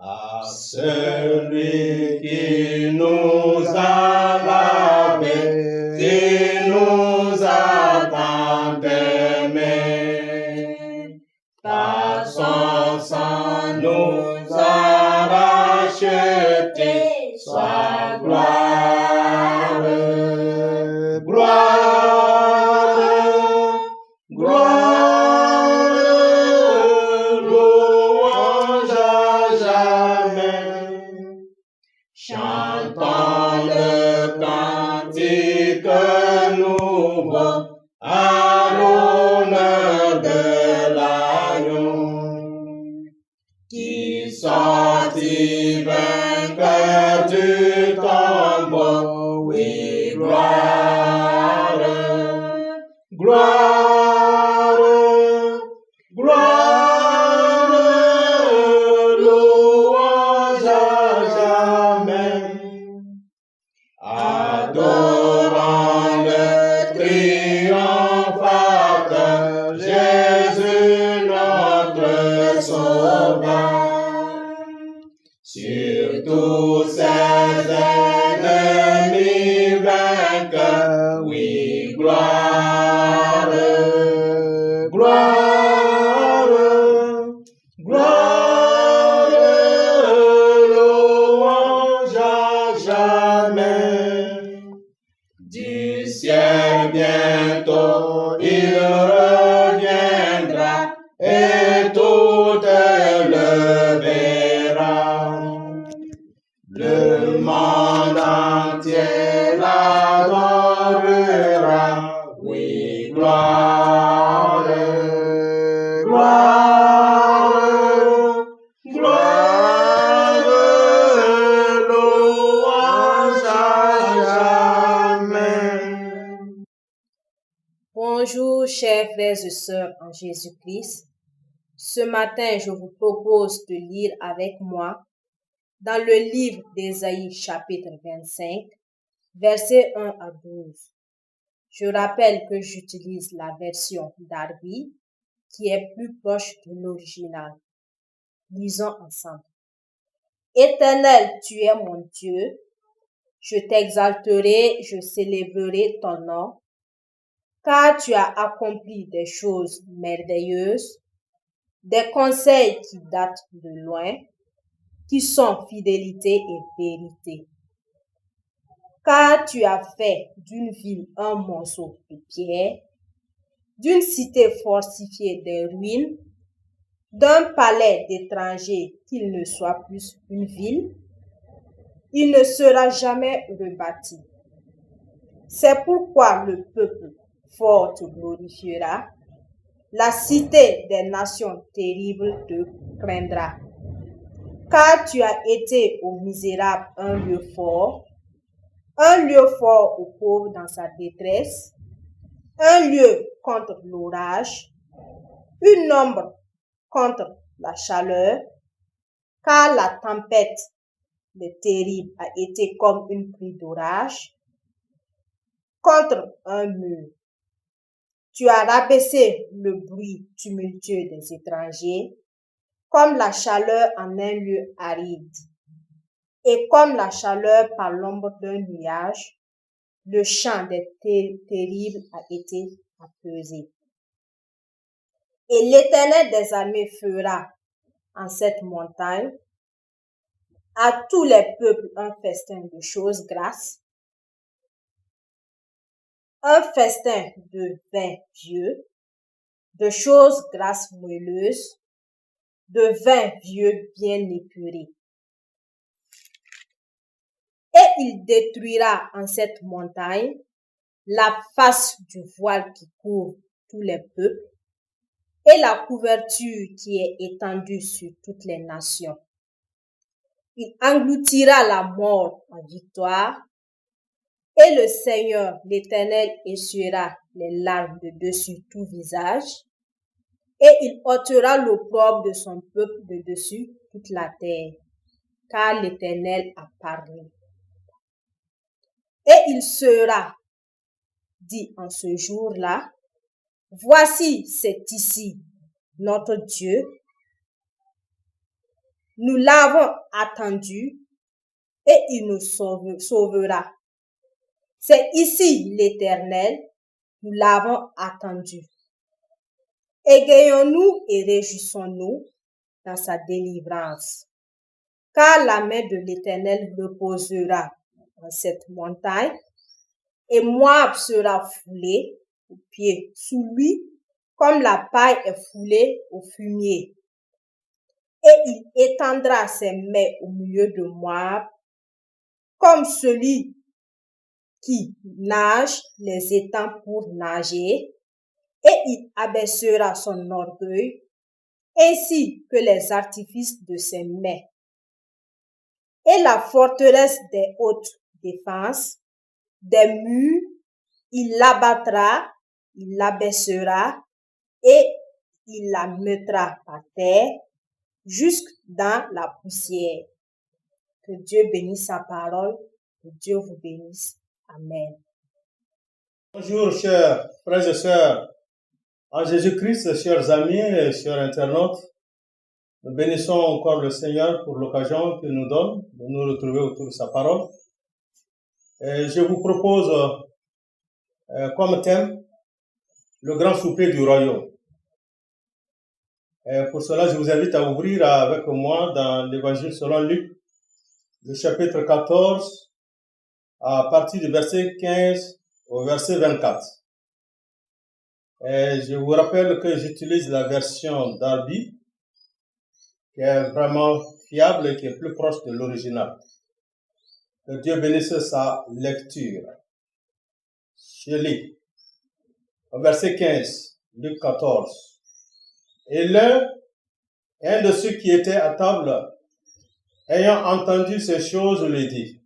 À celui qui nous a lavés, qui nous a tant aimés, par son sang nous a rachetés, soit gloire, gloire, gloire, louange à jamais. Chantons le cantique nouveau à l'honneur de l'agneau qui sortit vainqueur du tombeau. Oui, gloire, gloire, gloire, louange à jamais. Adorons le triomphateur, Jésus notre Sauveur. Sur tous ses ennemis vainqueurs, oui, gloire, gloire, gloire, louange à jamais. Du ciel bientôt il reviendra et tout le verra. Le monde entier l'adorera. Oui, gloire, gloire, gloire, louange à jamais. Bonjour, chers frères et sœurs en Jésus-Christ. Ce matin, je vous propose de lire avec moi dans le livre d'Ésaïe, chapitre 25, versets 1 à 12. Je rappelle que j'utilise la version Darby, qui est plus proche de l'original. Lisons ensemble. Éternel, tu es mon Dieu. Je t'exalterai, je célébrerai ton nom, car tu as accompli des choses merveilleuses, des conseils qui datent de loin, qui sont fidélité et vérité. Car tu as fait d'une ville un monceau de pierre, d'une cité fortifiée des ruines, d'un palais d'étrangers qu'il ne soit plus une ville, il ne sera jamais rebâti. C'est pourquoi le peuple fort te glorifiera, la cité des nations terribles te craindra. Car tu as été aux misérables un lieu fort aux pauvres dans sa détresse, un lieu contre l'orage, une ombre contre la chaleur, car la tempête des terribles a été comme une pluie d'orage, contre un mur. Tu as rabaissé le bruit tumultueux des étrangers, comme la chaleur en un lieu aride. Et comme la chaleur par l'ombre d'un nuage, le chant des terribles a été apaisé. Et l'Éternel des armées fera en cette montagne à tous les peuples un festin de choses grasses, un festin de vin vieux, de choses grasses moelleuses, de vin vieux bien épuré. Et il détruira en cette montagne la face du voile qui couvre tous les peuples et la couverture qui est étendue sur toutes les nations. Il engloutira la mort en victoire et le Seigneur, l'Éternel, essuiera les larmes de dessus tout visage et il ôtera l'opprobre de son peuple de dessus toute la terre, car l'Éternel a parlé. Et il sera dit en ce jour-là, voici, c'est ici notre Dieu. Nous l'avons attendu et il nous sauvera. C'est ici l'Éternel, nous l'avons attendu. Égayons-nous et réjouissons-nous dans sa délivrance. Car la main de l'Éternel reposera dans cette montagne et Moab sera foulé aux pieds sous lui comme la paille est foulée au fumier. Et il étendra ses mains au milieu de Moab comme celui qui nage les étangs pour nager, et il abaissera son orgueil ainsi que les artifices de ses mains. Et la forteresse des hautes défenses, des murs, il l'abattra, il l'abaissera et il la mettra par terre jusque dans la poussière. Que Dieu bénisse sa parole, que Dieu vous bénisse. Amen. Bonjour chers frères et sœurs en Jésus-Christ, chers amis et chers internautes. Nous bénissons encore le Seigneur pour l'occasion qu'il nous donne de nous retrouver autour de sa parole. Et je vous propose comme thème le grand souper du royaume. Et pour cela, je vous invite à ouvrir avec moi dans l'évangile selon Luc, le chapitre 14, à partir du verset 15 au verset 24. Et je vous rappelle que j'utilise la version Darby, qui est vraiment fiable et qui est plus proche de l'original. Que Dieu bénisse sa lecture. Je lis. Au verset 15, Luc 14. Et un de ceux qui étaient à table, ayant entendu ces choses, lui dit: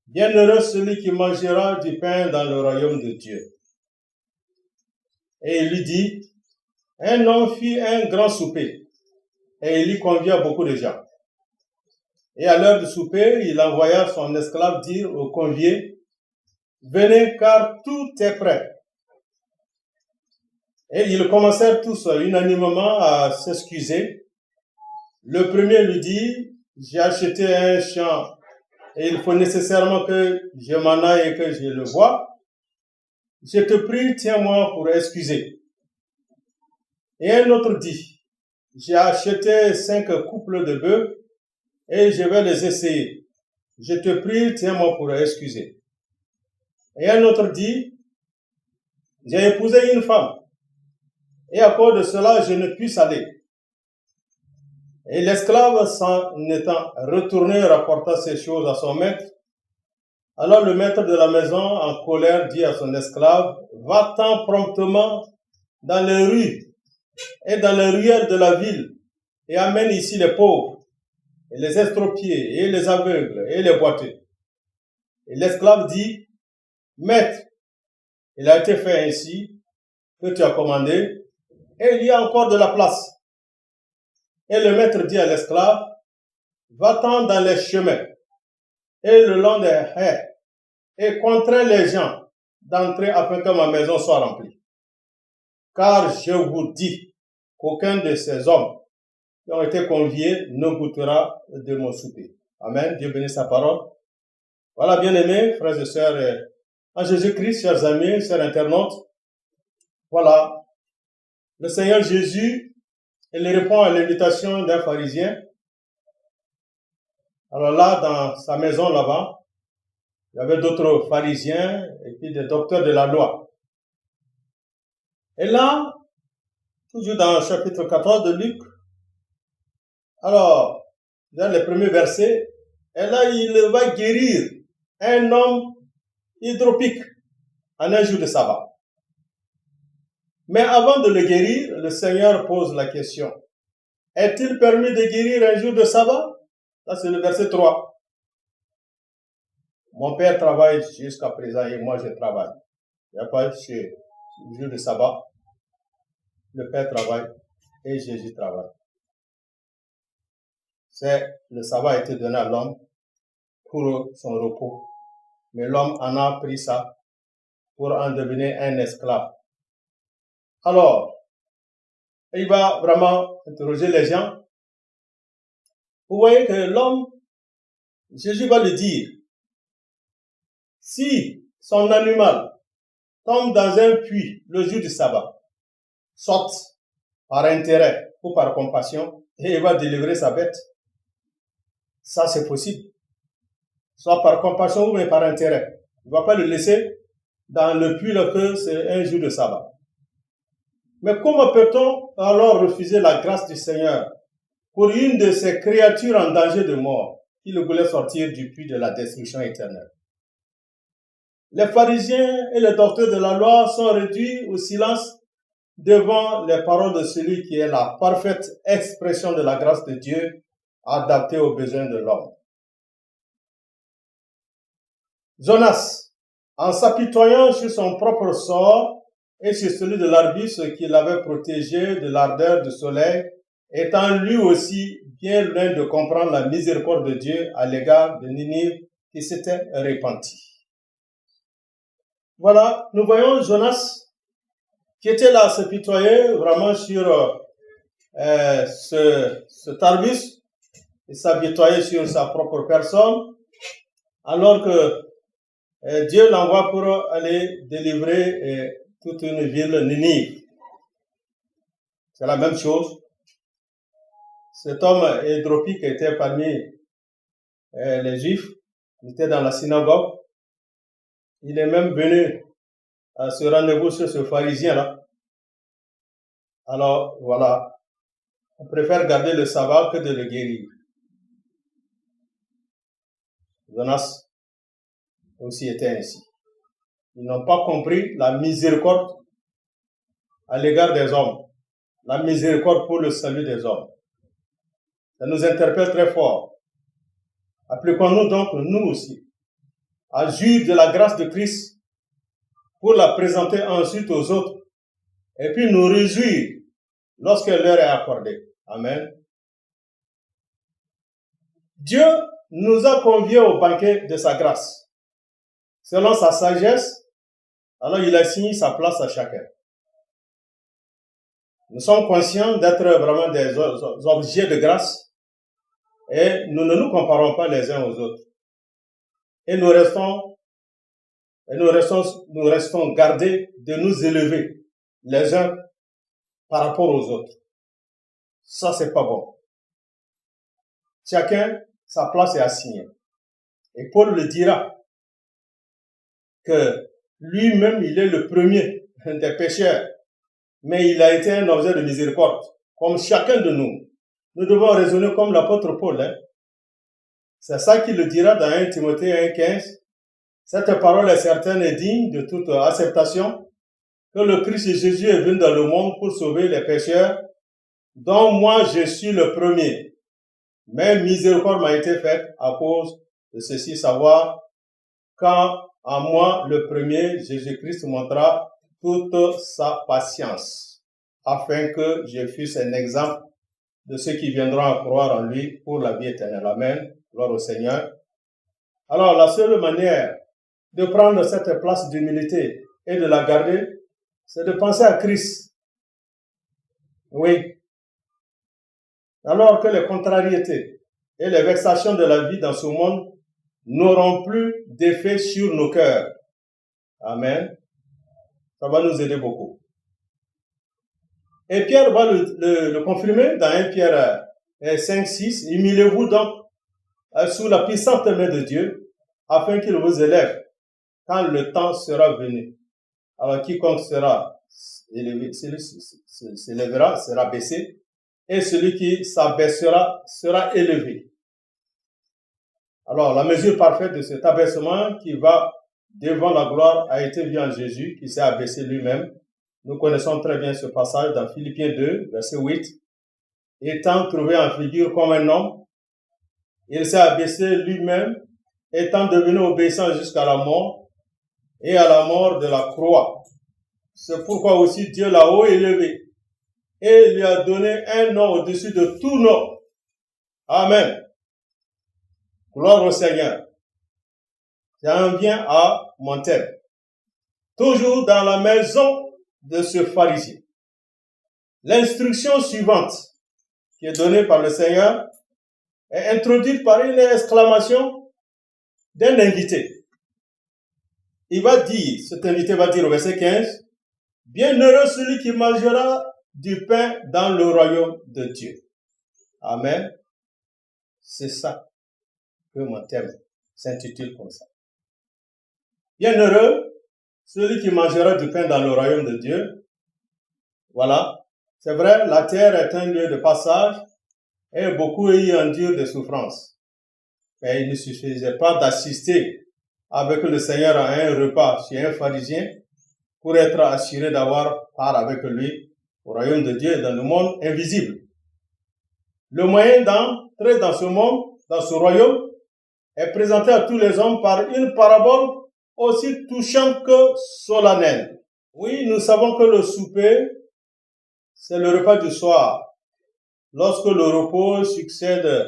Bienheureux celui qui mangera du pain dans le royaume de Dieu. Et il lui dit: Un homme fit un grand souper, et il y convia beaucoup de gens. Et à l'heure du souper, il envoya son esclave dire aux conviés: Venez, car tout est prêt. Et ils commencèrent tous unanimement à s'excuser. Le premier lui dit: J'ai acheté un champ, et il faut nécessairement que je m'en aille et que je le voie. Je te prie, tiens-moi pour excuser. Et un autre dit: J'ai acheté 5 couples de bœufs et je vais les essayer. Je te prie, tiens-moi pour excuser. Et un autre dit: J'ai épousé une femme et à cause de cela, je ne puis aller. Et l'esclave, s'en étant retourné, rapporta ces choses à son maître. Alors le maître de la maison, en colère, dit à son esclave: Va-t'en promptement dans les rues et dans les ruelles de la ville et amène ici les pauvres, et les estropiés, et les aveugles, et les boiteux. Et l'esclave dit: Maître, il a été fait ainsi que tu as commandé, et il y a encore de la place. Et le maître dit à l'esclave: Va-t'en dans les chemins et le long des haies, et contrains les gens d'entrer afin que ma maison soit remplie. Car je vous dis qu'aucun de ces hommes qui ont été conviés ne goûtera de mon souper. Amen. Dieu bénisse sa parole. Voilà, bien-aimés, frères et sœurs, en Jésus-Christ, chers amis, chers internautes. Voilà, le Seigneur Jésus, il répond à l'invitation d'un pharisien. Alors là, dans sa maison là-bas, il y avait d'autres pharisiens et puis des docteurs de la loi. Et là, toujours dans le chapitre 14 de Luc, alors, dans les premiers versets, et là, il va guérir un homme hydropique en un jour de sabbat. Mais avant de le guérir, le Seigneur pose la question: est-il permis de guérir un jour de sabbat? Là, c'est le verset 3. Mon père travaille jusqu'à présent et moi je travaille. Il n'y a pas chez le jour de sabbat. Le père travaille et Jésus travaille. Le sabbat a été donné à l'homme pour son repos. Mais l'homme en a pris ça pour en devenir un esclave. Alors, il va vraiment interroger les gens. Vous voyez que l'homme, Jésus va le dire, si son animal tombe dans un puits le jour du sabbat, saute par intérêt ou par compassion, et il va délivrer sa bête. Ça, c'est possible. Soit par compassion ou même par intérêt. Il ne va pas le laisser dans le puits que c'est un jour de sabbat. Mais comment peut-on alors refuser la grâce du Seigneur pour une de ces créatures en danger de mort qui le voulait sortir du puits de la destruction éternelle? Les pharisiens et les docteurs de la loi sont réduits au silence devant les paroles de celui qui est la parfaite expression de la grâce de Dieu adaptée aux besoins de l'homme. Jonas, en s'apitoyant sur son propre sort et sur celui de l'arbuste qui l'avait protégé de l'ardeur du soleil, étant lui aussi bien loin de comprendre la miséricorde de Dieu à l'égard de Ninive qui s'était repentie. Voilà, nous voyons Jonas qui était là à se pitoyer vraiment sur cet arbuste et s'apitoyer sur sa propre personne, alors que Dieu l'envoie pour aller délivrer toute une ville, Ninive. C'est la même chose. Cet homme hydropique était parmi les Juifs, il était dans la synagogue. Il est même venu à ce rendez-vous sur ce pharisien-là. Alors, voilà, on préfère garder le sabbat que de le guérir. Jonas aussi était ainsi. Ils n'ont pas compris la miséricorde à l'égard des hommes, la miséricorde pour le salut des hommes. Ça nous interpelle très fort. Appliquons-nous donc, nous aussi, à jouir de la grâce de Christ pour la présenter ensuite aux autres et puis nous réjouir lorsque l'heure est accordée. Amen. Dieu nous a conviés au banquet de sa grâce. Selon sa sagesse, alors il a assigné sa place à chacun. Nous sommes conscients d'être vraiment des objets de grâce et nous ne nous comparons pas les uns aux autres. Et nous restons gardés de nous élever les uns par rapport aux autres. Ça, c'est pas bon. Chacun, sa place est assignée. Et Paul le dira que lui-même, il est le premier des pécheurs, mais il a été un objet de miséricorde, comme chacun de nous. Nous devons raisonner comme l'apôtre Paul. C'est ça qu'il le dira dans 1 Timothée 1,15. Cette parole est certaine et digne de toute acceptation, que le Christ Jésus est venu dans le monde pour sauver les pécheurs, dont moi je suis le premier. Mais miséricorde m'a été faite à cause de ceci, savoir quand en moi le premier Jésus-Christ montra toute sa patience, afin que je fusse un exemple de ceux qui viendront à croire en lui pour la vie éternelle. Amen. Gloire au Seigneur. Alors, la seule manière de prendre cette place d'humilité et de la garder, c'est de penser à Christ. Oui. Alors que les contrariétés et les vexations de la vie dans ce monde n'auront plus d'effet sur nos cœurs. Amen. Ça va nous aider beaucoup. Et Pierre va le confirmer dans 1 Pierre 5, 6. Humilez-vous donc sous la puissante main de Dieu, afin qu'il vous élève quand le temps sera venu. Alors quiconque sera élevé, s'élèvera, sera baissé, et celui qui s'abaissera sera élevé. Alors la mesure parfaite de cet abaissement qui va devant la gloire a été vue en Jésus, qui s'est abaissé lui-même. Nous connaissons très bien ce passage dans Philippiens 2, verset 8. Étant trouvé en figure comme un homme, il s'est abaissé lui-même, étant devenu obéissant jusqu'à la mort, et à la mort de la croix. C'est pourquoi aussi Dieu l'a haut élevé, et lui a donné un nom au-dessus de tout nom. Amen. Gloire au Seigneur. J'en viens à mon thème. Toujours dans la maison de ce pharisien. L'instruction suivante qui est donnée par le Seigneur est introduite par une exclamation d'un invité. Il va dire, cet invité va dire au verset 15, « Bienheureux celui qui mangera du pain dans le royaume de Dieu. » Amen. C'est ça que mon thème s'intitule comme ça. Bienheureux celui qui mangera du pain dans le royaume de Dieu. Voilà. C'est vrai, la terre est un lieu de passage et beaucoup y endurent des souffrances. Mais il ne suffisait pas d'assister avec le Seigneur à un repas chez un pharisien pour être assuré d'avoir part avec lui au royaume de Dieu dans le monde invisible. Le moyen d'entrer dans ce monde, dans ce royaume, est présenté à tous les hommes par une parabole aussi touchante que solennelle. Oui, nous savons que le souper, c'est le repas du soir, lorsque le repos succède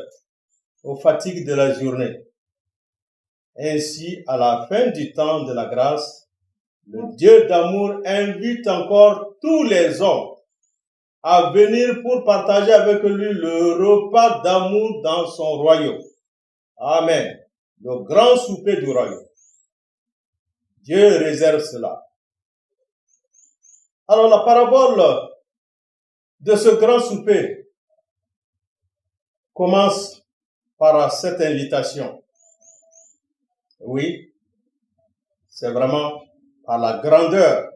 aux fatigues de la journée. Ainsi, à la fin du temps de la grâce, le Dieu d'amour invite encore tous les hommes à venir pour partager avec lui le repas d'amour dans son royaume. Amen. Le grand souper du royaume. Dieu réserve cela. Alors la parabole de ce grand souper commence par cette invitation. Oui, c'est vraiment par la grandeur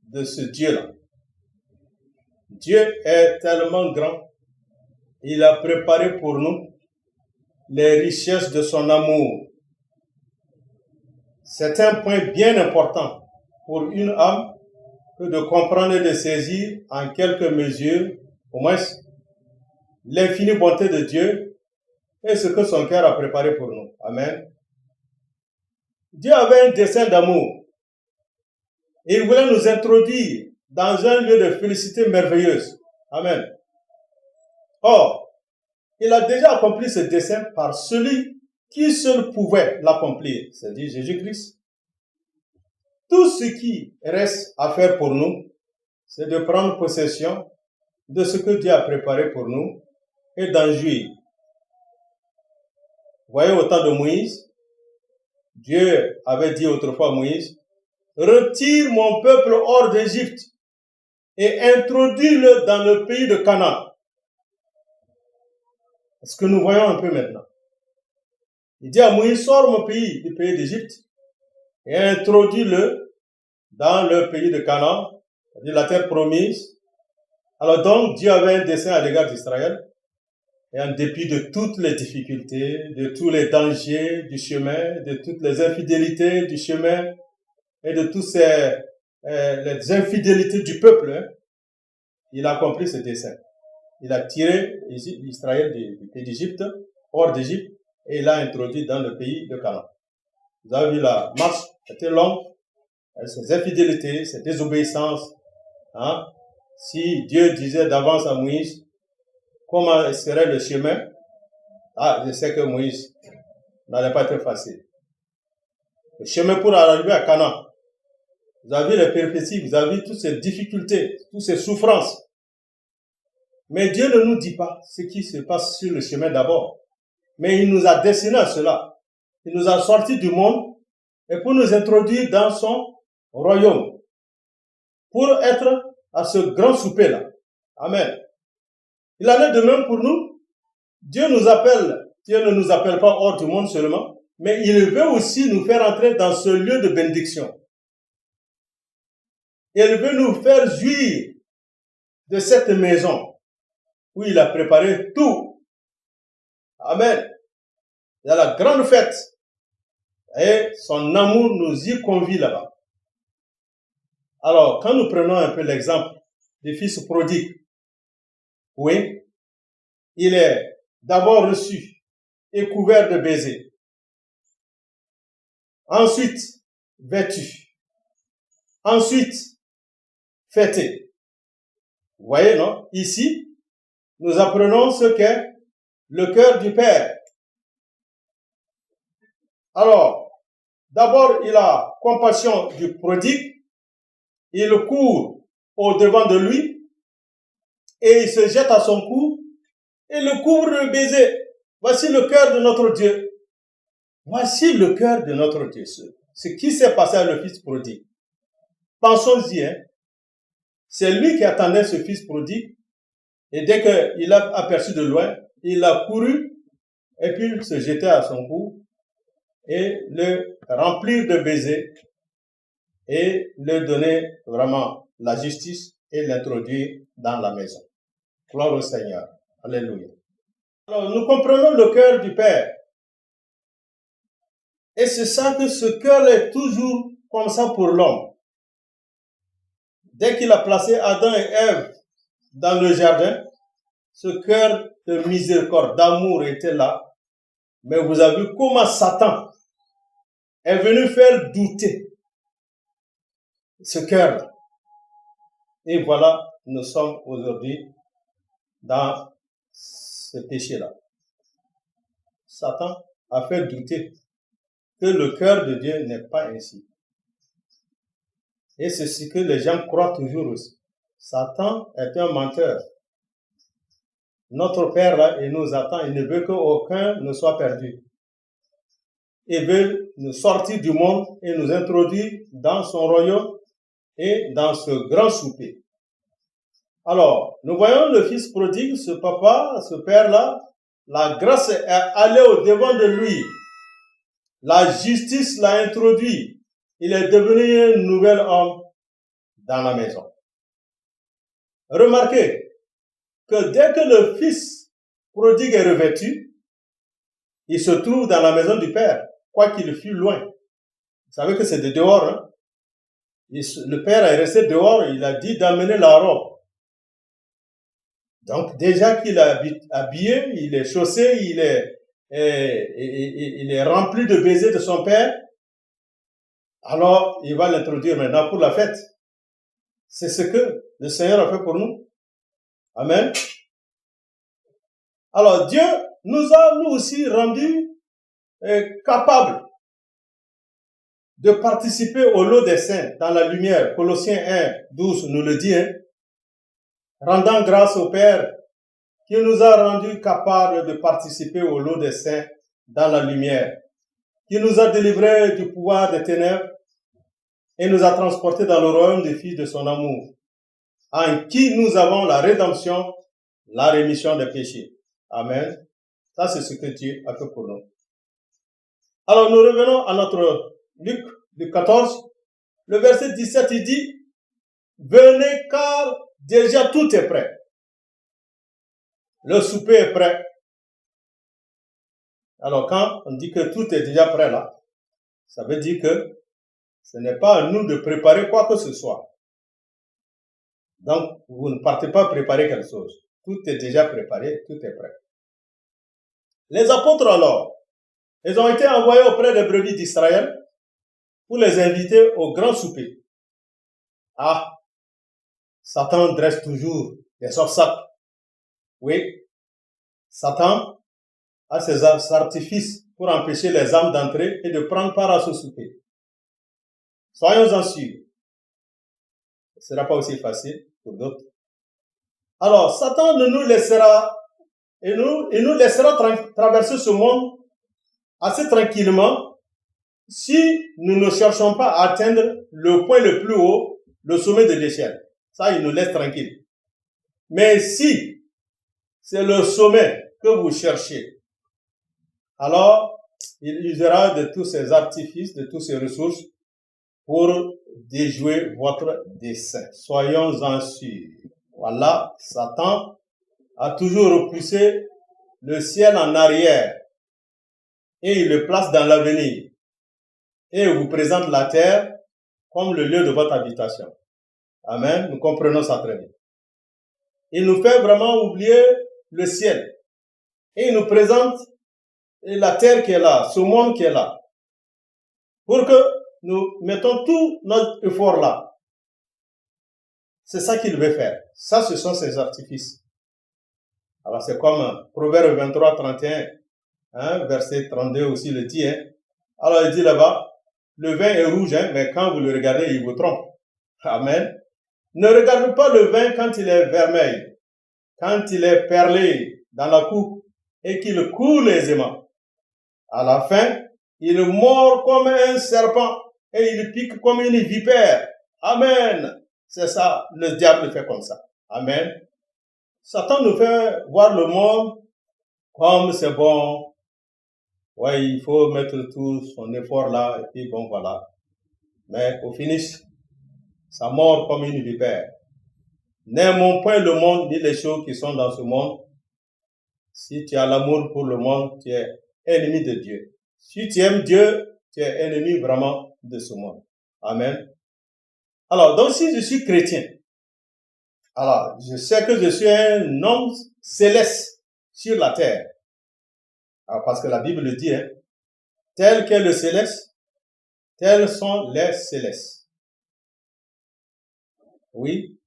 de ce Dieu-là. Dieu est tellement grand, il a préparé pour nous les richesses de son amour. C'est un point bien important pour une âme que de comprendre et de saisir en quelque mesure, au moins, l'infinie bonté de Dieu et ce que son cœur a préparé pour nous. Amen. Dieu avait un dessein d'amour. Il voulait nous introduire dans un lieu de félicité merveilleuse. Amen. Or, il a déjà accompli ce dessein par celui qui seul pouvait l'accomplir, c'est-à-dire Jésus-Christ. Tout ce qui reste à faire pour nous, c'est de prendre possession de ce que Dieu a préparé pour nous et d'en jouir. Vous voyez, au temps de Moïse, Dieu avait dit autrefois à Moïse, « Retire mon peuple hors d'Égypte et introduis-le dans le pays de Canaan. » Ce que nous voyons un peu maintenant. Il dit à Moïse, sors mon pays du pays d'Égypte et introduis-le dans le pays de Canaan, c'est-à-dire la terre promise. Alors donc, Dieu avait un dessein à l'égard d'Israël, et en dépit de toutes les difficultés, de tous les dangers du chemin, de toutes les infidélités du chemin, et de toutes les infidélités du peuple, il a accompli ce dessein. Il a tiré Israël du pays d'Égypte, hors d'Égypte, et il l'a introduit dans le pays de Canaan. Vous avez vu, la marche était longue, ces infidélités, ces désobéissances. Hein? Si Dieu disait d'avance à Moïse comment serait le chemin, je sais que Moïse n'allait pas être facile. Le chemin pour arriver à Canaan, vous avez vu les péripéties, vous avez vu toutes ces difficultés, toutes ces souffrances. Mais Dieu ne nous dit pas ce qui se passe sur le chemin d'abord. Mais il nous a destinés à cela. Il nous a sortis du monde et pour nous introduire dans son royaume. Pour être à ce grand souper-là. Amen. Il en est de même pour nous. Dieu nous appelle. Dieu ne nous appelle pas hors du monde seulement, mais il veut aussi nous faire entrer dans ce lieu de bénédiction. Il veut nous faire jouir de cette maison où il a préparé tout. Amen. Il y a la grande fête. Et son amour nous y convie là-bas. Alors, quand nous prenons un peu l'exemple du fils prodigue, oui, il est d'abord reçu et couvert de baisers. Ensuite, vêtu. Ensuite, fêté. Vous voyez, non? Ici, nous apprenons ce qu'est le cœur du Père. Alors, d'abord, il a compassion du prodigue. Il court au devant de lui et il se jette à son cou et le couvre de baisers. Voici le cœur de notre Dieu. Voici le cœur de notre Dieu. Ce qui s'est passé à le fils prodigue. Pensons-y, hein. C'est lui qui attendait ce fils prodigue. Et dès qu'il l'a aperçu de loin, il a couru et puis se jeter à son cou et le remplir de baisers et le donner vraiment la justice et l'introduire dans la maison. Gloire au Seigneur. Alléluia. Alors, nous comprenons le cœur du Père. Et c'est ça que ce cœur est toujours comme ça pour l'homme. Dès qu'il a placé Adam et Ève dans le jardin, ce cœur de miséricorde, d'amour était là. Mais vous avez vu comment Satan est venu faire douter ce cœur. Et voilà, nous sommes aujourd'hui dans ce péché-là. Satan a fait douter que le cœur de Dieu n'est pas ainsi. Et c'est ce que les gens croient toujours aussi. Satan est un menteur. Notre Père là, il nous attend, il ne veut qu'aucun ne soit perdu. Il veut nous sortir du monde et nous introduire dans son royaume et dans ce grand souper. Alors, nous voyons le fils prodigue, ce papa, ce père-là, la grâce est allée au-devant de lui. La justice l'a introduit. Il est devenu un nouvel homme dans la maison. Remarquez que dès que le fils prodigue est revêtu, il se trouve dans la maison du père, quoiqu'il fût loin. Vous savez que c'est de dehors, hein? Le père est resté dehors, il a dit d'amener la robe. Donc, déjà qu'il est habillé, il est chaussé, il est rempli de baisers de son père, alors il va l'introduire maintenant pour la fête. C'est ce que le Seigneur a fait pour nous. Amen. Alors, Dieu nous a, nous aussi, rendus capables de participer au lot des saints dans la lumière. Colossiens 1, 12 nous le dit, hein. Rendant grâce au Père qui nous a rendus capables de participer au lot des saints dans la lumière, qui nous a délivrés du pouvoir des ténèbres et nous a transportés dans le royaume des fils de son amour, en qui nous avons la rédemption, la rémission des péchés. Amen. Ça, c'est ce que Dieu a fait pour nous. Alors, nous revenons à notre Luc 14. Le verset 17, il dit, « Venez car déjà tout est prêt. » Le souper est prêt. Alors, quand on dit que tout est déjà prêt là, ça veut dire que ce n'est pas à nous de préparer quoi que ce soit. Donc, vous ne partez pas préparer quelque chose. Tout est déjà préparé, tout est prêt. Les apôtres alors, ils ont été envoyés auprès des brebis d'Israël pour les inviter au grand souper. Ah, Satan dresse toujours des obstacles. Oui, Satan a ses artifices pour empêcher les âmes d'entrer et de prendre part à ce souper. Soyons-en sûrs. Ce ne sera pas aussi facile pour d'autres. Alors, Satan ne nous laissera, il nous laissera traverser ce monde assez tranquillement si nous ne cherchons pas à atteindre le point le plus haut, le sommet de l'échelle. Ça, il nous laisse tranquille. Mais si c'est le sommet que vous cherchez, alors il usera de tous ses artifices, de toutes ses ressources pour déjouer votre dessein. Soyons-en sûrs. Voilà, Satan a toujours repoussé le ciel en arrière et il le place dans l'avenir et il vous présente la terre comme le lieu de votre habitation. Amen. Nous comprenons ça très bien. Il nous fait vraiment oublier le ciel et il nous présente la terre qui est là, ce monde qui est là, pour que nous mettons tout notre effort là. C'est ça qu'il veut faire. Ça, ce sont ses artifices. Alors, c'est comme Proverbe 23, 31, hein, verset 32 aussi le dit. Hein. Alors, il dit là-bas, le vin est rouge, hein, mais quand vous le regardez, il vous trompe. Amen. Ne regardez pas le vin quand il est vermeil, quand il est perlé dans la coupe, et qu'il coule aisément. À la fin, il mord comme un serpent et il pique comme une vipère. Amen. C'est ça, le diable fait comme ça. Amen. Satan nous fait voir le monde comme c'est bon. Ouais, il faut mettre tout son effort là, et puis bon, voilà. Mais au finish, ça mord comme une vipère. N'aimons point le monde ni les choses qui sont dans ce monde. Si tu as l'amour pour le monde, tu es ennemi de Dieu. Si tu aimes Dieu, tu es ennemi vraiment de ce monde. Amen. Alors, donc si je suis chrétien, alors je sais que je suis un homme céleste sur la terre. Alors, parce que la Bible le dit, hein, tel qu'est le céleste, tels sont les célestes. Oui,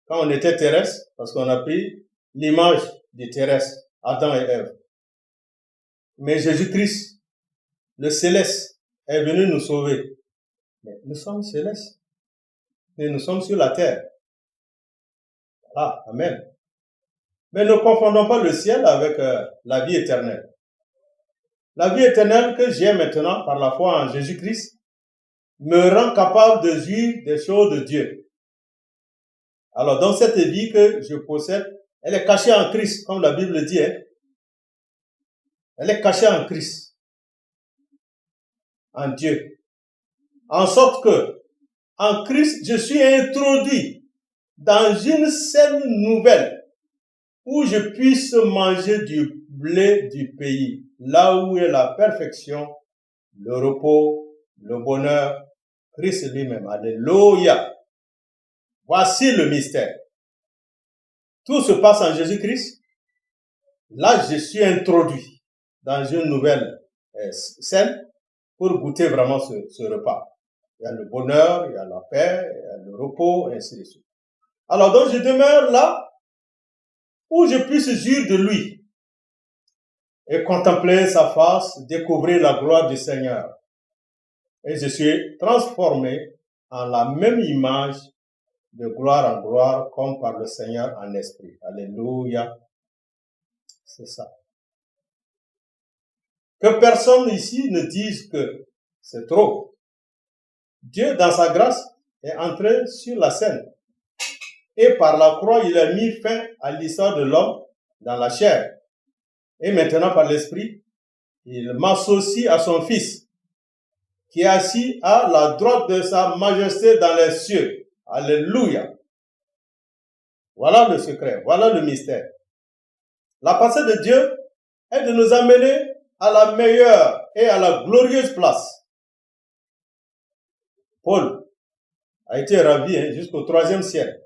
quand on était terrestre, parce qu'on a pris l'image du terrestre, Adam et Ève. Mais Jésus-Christ, le céleste, est venu nous sauver. Mais nous sommes célestes. Et nous sommes sur la terre. Ah, amen. Mais ne confondons pas le ciel avec la vie éternelle. La vie éternelle que j'ai maintenant par la foi en Jésus-Christ me rend capable de jouir des choses de Dieu. Alors, dans cette vie que je possède, elle est cachée en Christ, comme la Bible dit. Hein? Elle est cachée en Christ, en Dieu. En sorte que, en Christ, je suis introduit dans une scène nouvelle où je puisse manger du blé du pays, là où est la perfection, le repos, le bonheur, Christ lui-même. Alléluia. Voici le mystère. Tout se passe en Jésus-Christ. Là, je suis introduit dans une nouvelle scène pour goûter vraiment ce repas. Il y a le bonheur, il y a la paix, il y a le repos, et ainsi de suite. Alors donc, je demeure là où je puisse jouir de lui et contempler sa face, découvrir la gloire du Seigneur. Et je suis transformé en la même image de gloire en gloire, comme par le Seigneur en esprit. Alléluia. C'est ça. Que personne ici ne dise que c'est trop. Dieu, dans sa grâce, est entré sur la scène. Et par la croix, il a mis fin à l'histoire de l'homme dans la chair. Et maintenant, par l'esprit, il m'associe à son Fils, qui est assis à la droite de sa majesté dans les cieux. Alléluia. Voilà le secret, voilà le mystère. La pensée de Dieu est de nous amener à la meilleure et à la glorieuse place. Paul a été ravi jusqu'au 3e ciel.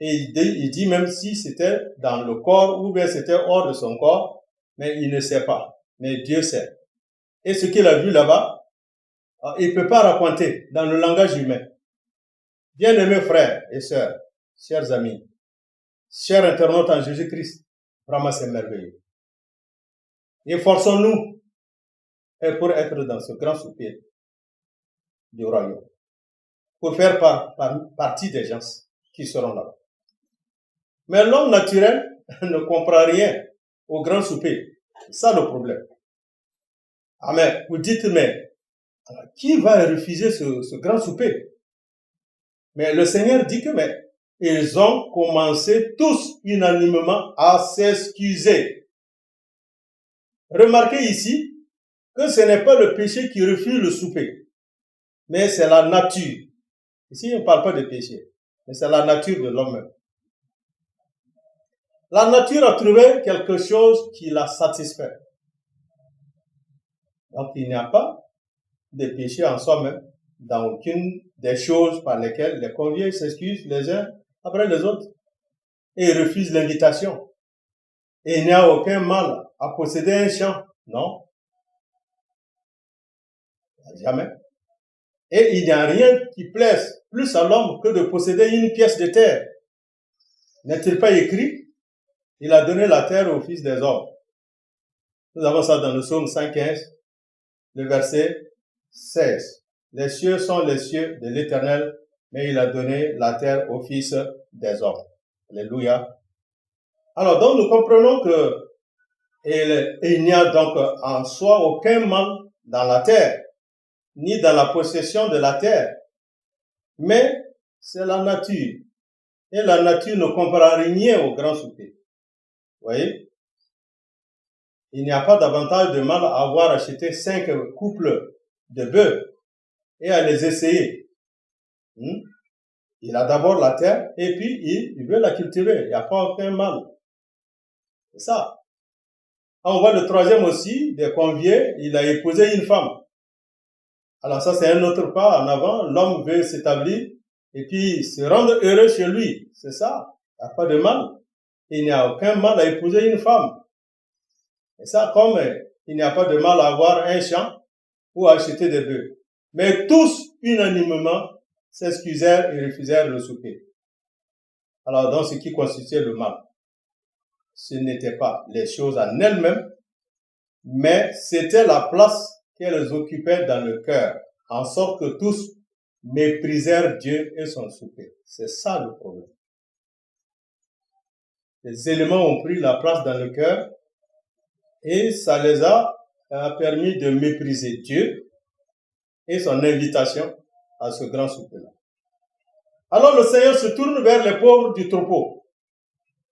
Et il dit même si c'était dans le corps ou bien c'était hors de son corps, mais il ne sait pas. Mais Dieu sait. Et ce qu'il a vu là-bas, il ne peut pas raconter dans le langage humain. Bien-aimés frères et sœurs, chers amis, chers internautes en Jésus-Christ, vraiment c'est merveilleux. Efforçons-nous pour être dans ce grand souper du royaume, pour faire partie des gens qui seront là. Mais l'homme naturel ne comprend rien au grand souper. C'est ça le problème. Amen. Vous dites, mais qui va refuser ce grand souper? Mais le Seigneur dit que ils ont commencé tous unanimement à s'excuser. Remarquez ici que ce n'est pas le péché qui refuse le souper, mais c'est la nature. Ici, on ne parle pas de péché, mais c'est la nature de l'homme. La nature a trouvé quelque chose qui la satisfait. Donc, il n'y a pas de péché en soi-même dans aucune des choses par lesquelles les conviés s'excusent les uns après les autres et refusent l'invitation. Et il n'y a aucun mal à posséder un champ, non? Jamais. Et il n'y a rien qui plaise plus à l'homme que de posséder une pièce de terre. N'est-il pas écrit? Il a donné la terre aux fils des hommes. Nous avons ça dans le psaume 115, le verset 16. Les cieux sont les cieux de l'Éternel, mais il a donné la terre aux fils des hommes. Alléluia. Alors, donc, nous comprenons que Et il n'y a donc en soi aucun mal dans la terre, ni dans la possession de la terre. Mais c'est la nature. Et la nature ne comprend rien au grand souper. Vous voyez? Il n'y a pas davantage de mal à avoir acheté 5 couples de bœufs et à les essayer. Il a d'abord la terre et puis il veut la cultiver. Il n'y a pas aucun mal. C'est ça. On voit le troisième aussi, des conviés, il a épousé une femme. Alors ça, c'est un autre pas en avant. L'homme veut s'établir et puis se rendre heureux chez lui. C'est ça. Il n'y a pas de mal. Il n'y a aucun mal à épouser une femme. Et ça, comme il n'y a pas de mal à avoir un champ ou à acheter des bœufs. Mais tous, unanimement, s'excusèrent et refusèrent le souper. Alors, dans ce qui constituait le mal, ce n'était pas les choses en elles-mêmes, mais c'était la place qu'elles occupaient dans le cœur, en sorte que tous méprisèrent Dieu et son souper. C'est ça le problème. Les éléments ont pris la place dans le cœur et ça les a permis de mépriser Dieu et son invitation à ce grand souper-là. Alors le Seigneur se tourne vers les pauvres du troupeau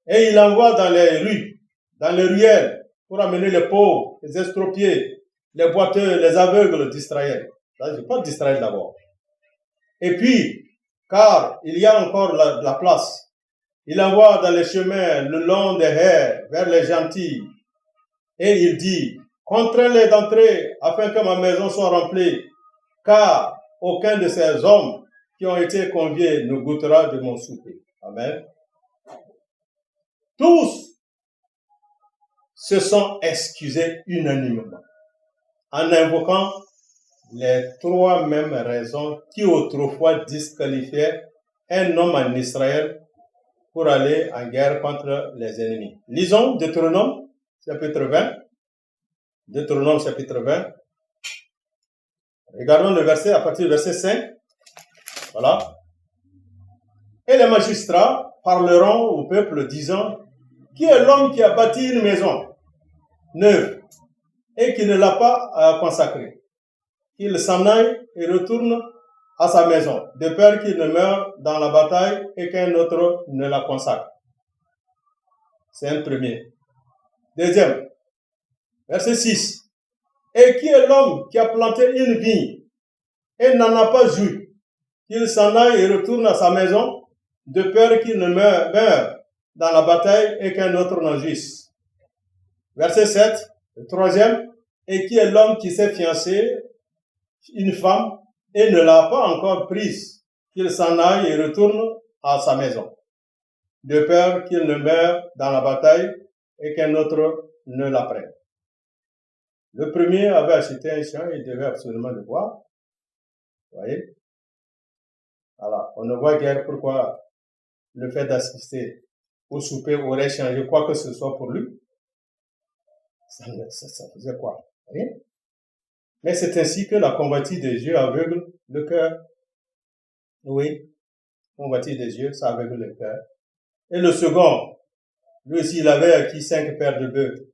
et il envoie dans les rues, dans les ruelles, pour amener les pauvres, les estropiés, les boiteux, les aveugles d'Israël. Là, je parle d'Israël d'abord. Et puis, car il y a encore la place, il envoie dans les chemins le long des haies vers les gentils. Et il dit, contrains-les d'entrer afin que ma maison soit remplie, car aucun de ces hommes qui ont été conviés ne goûtera de mon souper. Amen. Tous se sont excusés unanimement en invoquant les 3 mêmes raisons qui autrefois disqualifiaient un homme en Israël pour aller en guerre contre les ennemis. Lisons Deutéronome, chapitre 20. Deutéronome, chapitre 20. Regardons le verset à partir du verset 5. Voilà. Et les magistrats parleront au peuple disant, qui est l'homme qui a bâti une maison neuve et qui ne l'a pas consacrée? Qu'il s'en aille et retourne à sa maison, de peur qu'il ne meure dans la bataille et qu'un autre ne la consacre. C'est un premier. Deuxième, verset 6. Et qui est l'homme qui a planté une vigne et n'en a pas joui? Qu'il s'en aille et retourne à sa maison, de peur qu'il ne meure dans la bataille et qu'un autre n'en jouisse. Verset 7, le troisième. Et qui est l'homme qui s'est fiancé une femme et ne l'a pas encore prise, qu'il s'en aille et retourne à sa maison, de peur qu'il ne meure dans la bataille et qu'un autre ne la prenne. Le premier avait acheté un champ, il devait absolument le voir. Vous voyez? Alors, on ne voit guère pourquoi le fait d'assister au souper aurait changé quoi que ce soit pour lui. Ça faisait quoi? Rien. Mais c'est ainsi que la convoitise des yeux aveugle le cœur. Oui, convoitise des yeux, ça aveugle le cœur. Et le second, lui aussi, il avait acquis 5 paires de bœufs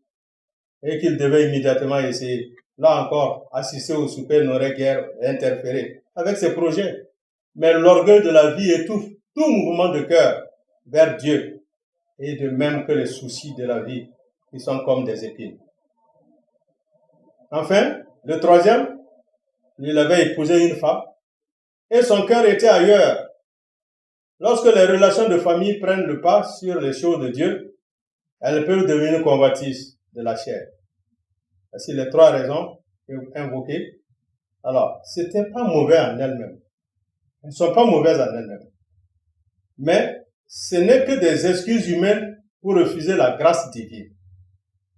et qu'il devait immédiatement essayer. Là encore, assister au souper n'aurait guère interféré avec ses projets. Mais l'orgueil de la vie étouffe tout mouvement de cœur vers Dieu, et de même que les soucis de la vie, qui sont comme des épines. Enfin, le troisième, il avait épousé une femme, et son cœur était ailleurs. Lorsque les relations de famille prennent le pas sur les choses de Dieu, elles peuvent devenir convoitises de la chair. Voici les 3 raisons invoquées. Alors, c'était pas mauvais en elles-mêmes. Elles ne sont pas mauvaises en elles-mêmes. Mais ce n'est que des excuses humaines pour refuser la grâce divine.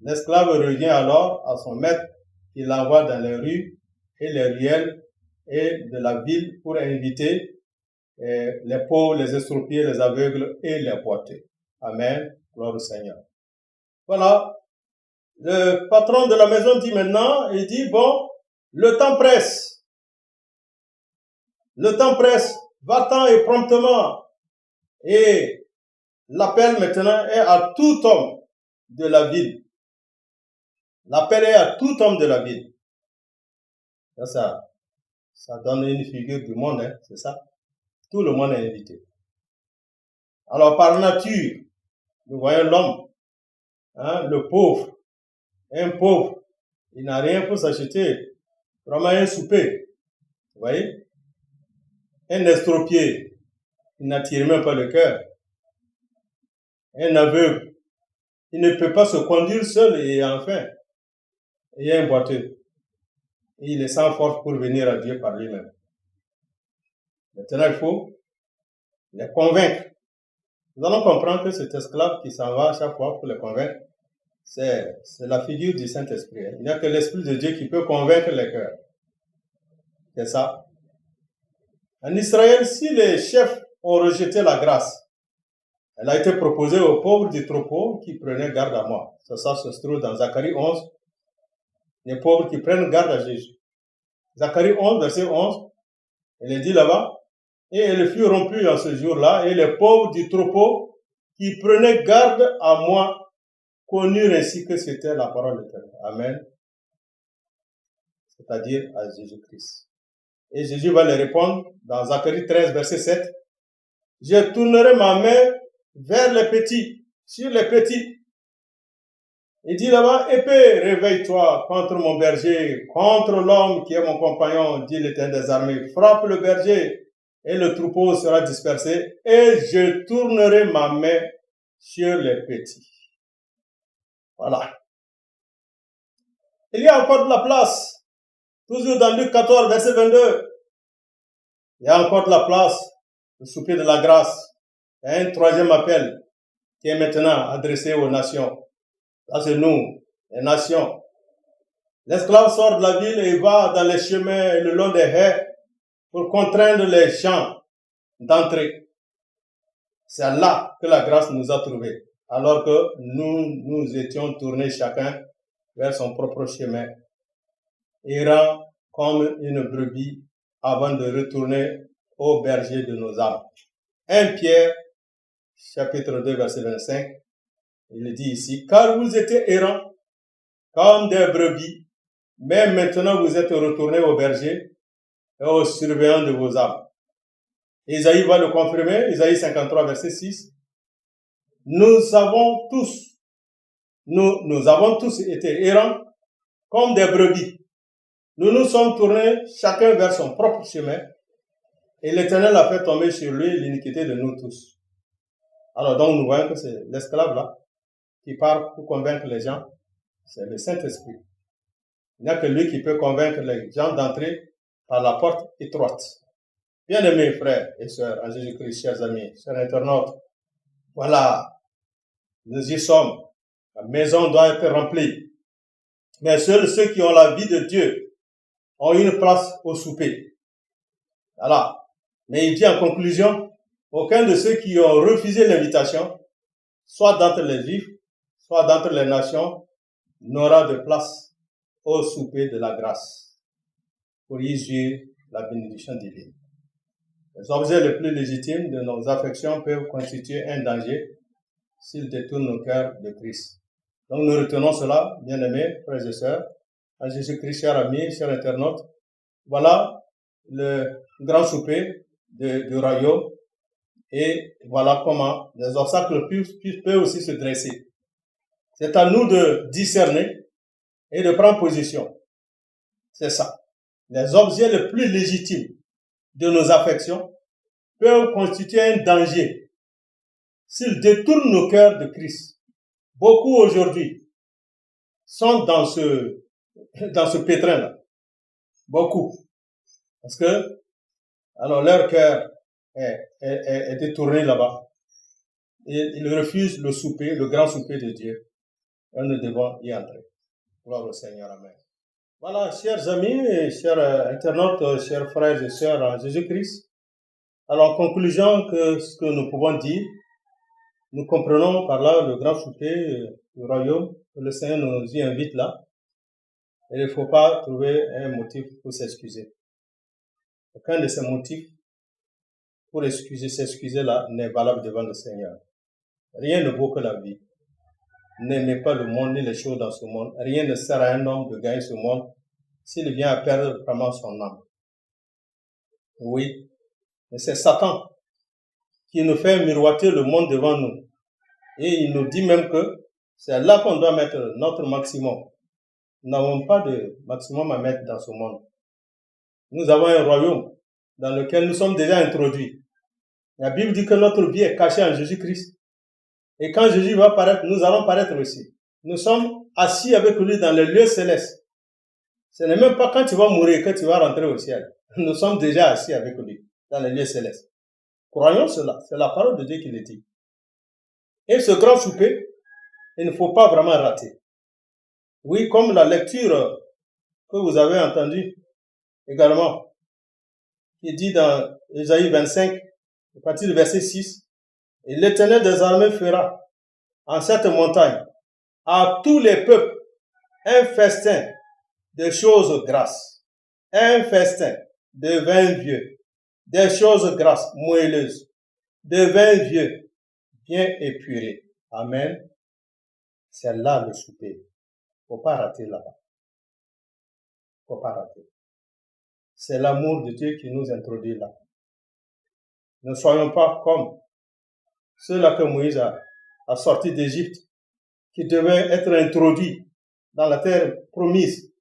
L'esclave revient alors à son maître qui l'envoie dans les rues et les ruelles et de la ville pour inviter les pauvres, les estropiés, les aveugles et les boiteux. Amen. Gloire au Seigneur. Voilà. Le patron de la maison dit maintenant, il dit, bon, le temps presse. Le temps presse. Va-t'en et promptement. Et l'appel maintenant est à tout homme de la ville L'appel est à tout homme de la ville. Ça donne une figure du monde, hein, c'est ça. Tout le monde est invité. Alors, par nature, nous voyons l'homme, hein, le pauvre, un pauvre, il n'a rien pour s'acheter, vraiment un souper, vous voyez. Un estropié, il n'attire même pas le cœur. Un aveugle, il ne peut pas se conduire seul et enfin, il y a un boiteux. Et il est sans force pour venir à Dieu par lui-même. Maintenant, il faut les convaincre. Nous allons comprendre que cet esclave qui s'en va à chaque fois pour les convaincre, c'est la figure du Saint-Esprit. Il n'y a que l'Esprit de Dieu qui peut convaincre les cœurs. C'est ça. En Israël, si les chefs ont rejeté la grâce, elle a été proposée aux pauvres du troupeau qui prenaient garde à moi. Ça se trouve dans Zacharie 11. Les pauvres qui prennent garde à Jésus. Zacharie 11, verset 11, il est dit là-bas, et elle fut rompue en ce jour-là, et les pauvres du troupeau qui prenaient garde à moi connurent ainsi que c'était la parole éternelle. Amen. C'est-à-dire à Jésus-Christ. Et Jésus va les répondre dans Zacharie 13, verset 7. Je tournerai ma main vers les petits, sur les petits. Il dit là-bas, épée, réveille-toi contre mon berger, contre l'homme qui est mon compagnon, dit l'Éternel des armées. Frappe le berger et le troupeau sera dispersé et je tournerai ma main sur les petits. Voilà. Il y a encore de la place. Toujours dans Luc 14, verset 22. Il y a encore de la place. Le souper de la grâce. Il y a un troisième appel qui est maintenant adressé aux nations. Ça, c'est nous, les nations. L'esclave sort de la ville et va dans les chemins et le long des haies pour contraindre les gens d'entrer. C'est là que la grâce nous a trouvés, alors que nous étions tournés chacun vers son propre chemin, errant comme une brebis avant de retourner au berger de nos âmes. 1 Pierre, chapitre 2, verset 25, il dit ici, car vous étiez errants comme des brebis, mais maintenant vous êtes retournés au berger et au surveillant de vos âmes. Isaïe va le confirmer, Isaïe 53, verset 6. Nous avons tous été errants comme des brebis. Nous nous sommes tournés chacun vers son propre chemin et l'Éternel a fait tomber sur lui l'iniquité de nous tous. Alors donc nous voyons que c'est l'esclave là qui part pour convaincre les gens, c'est le Saint-Esprit. Il n'y a que lui qui peut convaincre les gens d'entrer par la porte étroite. Bien-aimés frères et sœurs en Jésus-Christ, chers amis, chers internautes, voilà, nous y sommes. La maison doit être remplie. Mais seuls ceux qui ont la vie de Dieu ont une place au souper. Voilà. Mais il dit en conclusion, aucun de ceux qui ont refusé l'invitation, soit d'entre les Juifs, soit d'entre les nations, n'aura de place au souper de la grâce pour y jouir la bénédiction divine. Les objets les plus légitimes de nos affections peuvent constituer un danger s'ils détournent nos cœurs de Christ. Donc nous retenons cela, bien-aimés, frères et sœurs, en Jésus-Christ, chers amis, chers internautes. Voilà le grand souper du royaume et voilà comment les obstacles peuvent aussi se dresser. C'est à nous de discerner et de prendre position. C'est ça. Les objets les plus légitimes de nos affections peuvent constituer un danger s'ils détournent nos cœurs de Christ. Beaucoup aujourd'hui sont dans ce pétrin-là. Beaucoup. Parce que, alors leur cœur est détourné là-bas. Et ils refusent le souper, le grand souper de Dieu. Et nous devons y entrer. Gloire au Seigneur. Amen. Voilà, chers amis, chers internautes, chers frères et sœurs en Jésus-Christ. Alors, en conclusion, ce que nous pouvons dire, nous comprenons par là le grand souper du royaume, que le Seigneur nous y invite là. Et il ne faut pas trouver un motif pour s'excuser. Aucun de ces motifs pour s'excuser là n'est valable devant le Seigneur. Rien ne vaut que la vie. n'aimez pas le monde ni les choses dans ce monde. Rien ne sert à un homme de gagner ce monde s'il vient à perdre vraiment son âme. Oui, mais c'est Satan qui nous fait miroiter le monde devant nous. Et il nous dit même que c'est là qu'on doit mettre notre maximum. Nous n'avons pas de maximum à mettre dans ce monde. Nous avons un royaume dans lequel nous sommes déjà introduits. La Bible dit que notre vie est cachée en Jésus-Christ. Et quand Jésus va paraître, nous allons paraître aussi. Nous sommes assis avec lui dans les lieux célestes. Ce n'est même pas quand tu vas mourir que tu vas rentrer au ciel. Nous sommes déjà assis avec lui dans les lieux célestes. Croyons cela. C'est la parole de Dieu qui le dit. Et ce grand souper, il ne faut pas vraiment rater. Oui, comme la lecture que vous avez entendue également, qui dit dans Ésaïe 25, à partir du verset 6, « Et l'Éternel des armées fera en cette montagne à tous les peuples un festin de choses grasses, un festin de vin vieux, des choses grasses, moelleuses, de vin vieux, bien épuré. » Amen. C'est là le souper. Faut pas rater là-bas. Faut pas rater. C'est l'amour de Dieu qui nous introduit là. Ne soyons pas comme ceux-là que Moïse a sortis d'Égypte, qui devaient être introduits dans la terre promise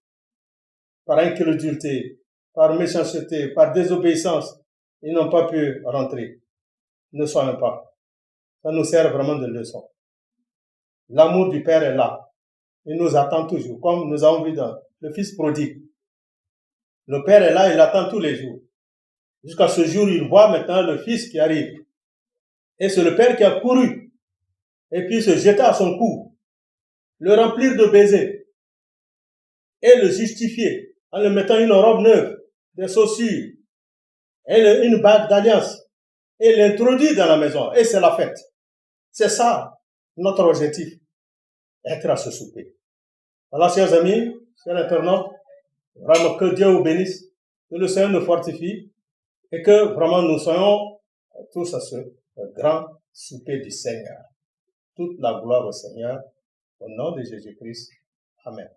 par incrédulité, par méchanceté, par désobéissance. Ils n'ont pas pu rentrer. Ne soyons pas. Ça nous sert vraiment de leçon. L'amour du Père est là. Il nous attend toujours, comme nous avons vu dans le Fils prodigue. Le Père est là, il attend tous les jours. Jusqu'à ce jour, il voit maintenant le Fils qui arrive. Et c'est le Père qui a couru. Et puis se jeta à son cou. Le remplir de baisers. Et le justifier en le mettant une robe neuve, des chaussures, et une bague d'alliance. Et l'introduire dans la maison. Et c'est la fête. C'est ça, notre objectif. Être à ce souper. Voilà, chers amis, chers internautes, vraiment que Dieu vous bénisse, que le Seigneur nous fortifie, et que vraiment nous soyons tous à ce grand souper du Seigneur. Toute la gloire au Seigneur, au nom de Jésus-Christ. Amen.